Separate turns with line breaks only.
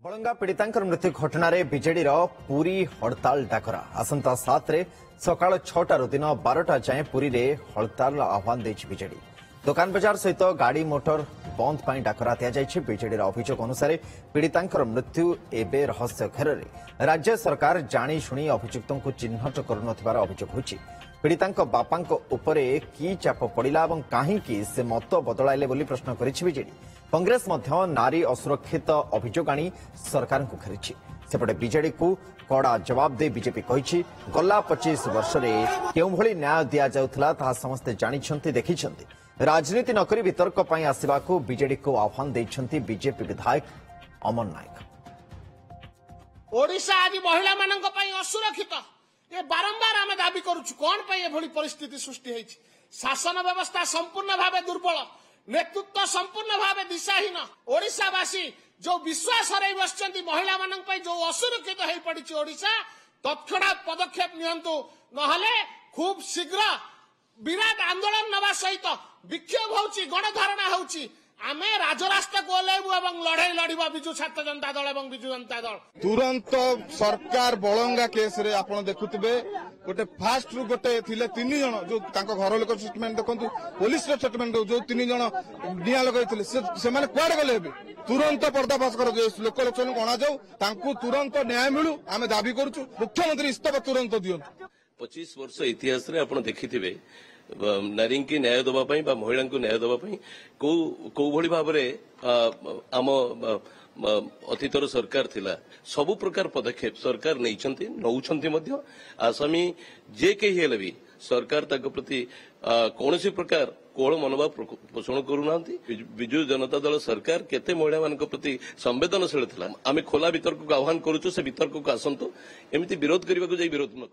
बलंगा पीड़िता मृत्यु घटन विजेडि पुरी हड़ताल डाकरा आसंता 7 सकाल 6 दिन 12टा जाए पुरी में हड़ताल आह्वान देछि विजेडि दुकान बजार सहित गाड़ी मोटर बंद पर डाकरा दिजेडि अभियोग अनुसार पीड़िता मृत्यु एवं रहस्य घेर राज्य सरकार जाशुणी अभियुक्तों को चिन्हट कर अभियोग होछि। पीड़िता बापा कि चाप पड़ा और कहीं से मत बदलाइले बोली प्रश्न करेछि। कांग्रेस नारी असुरक्षित अभियोग आनी सरकार को घेरी सेपटे बीजेडी को कड़ा जवाब दे बीजेपी कही गला 25 वर्ष में क्यों न्याय दि जाऊला समस्ते जानी देखी राजनीति नक वितर्क आसवा बीजेडी को आह्वान देते बीजेपी विधायक अमन नायक।
ओडिशा आज महिला मानक असुरक्षित ये बारंबार आम दाबी करुछु कौन पे परिस्थिति सृष्टि होइछि। शासन व्यवस्था संपूर्ण भाव दुर्बल, नेतृत्व संपूर्ण भाव दिशाहीन, ओडिशावासी जो विश्वास हराई बसचंती महिला मानक जो असुरक्षित हो पड़ी ओडिशा तत्क्षणात पदक्षेप नियंतु नहले खूब शीघ्र विराट आंदोलन नवा सहित विक्षोभ होउछि, गणधारणा होउछि। आमे राजरास्ता को ओह्लैबु एवं लड़ाई लड़िबा बिजु छात्र जनता दल एवं बिजु जनता दल।
तुरंत सरकार बलंगा केस रे आपण देखुथिबे गोटे फास्ट रु गोटे थिले 3 जण जो तांको घर लोक स्टेटमेंट देखंतु पुलिस रो स्टेटमेंट जो 3 जण निया लगाइथिले से माने कुआडे गले हेबे तुरंत पर्दाफाश कर जो लोक लोचन गणा जाऊ तांको तुरंत न्याय मिलू आमे दाबी करूछु। मुख्यमंत्री इस्तीफा तुरंत दियंतु।
25 वर्ष इतिहास रे आपण देखिथिबे नारी की न्याय दवाई महिला को न्याय दवाई कौ भली भाव आम अतीतर सरकार थिला सबु प्रकार पदक्षेप सरकार नहीं आसामी जे कही हेले भी सरकार ताको प्रति कौन प्रकार कोहल मनोभाव पोषण करूना। विजु जनता दल सरकार केते महिला मान प्रति संवेदनशील थिला। आमे खोला वितर्क को आह्वान करूछु से वितर्क को आसंतु एमती विरोध करने को विरोध न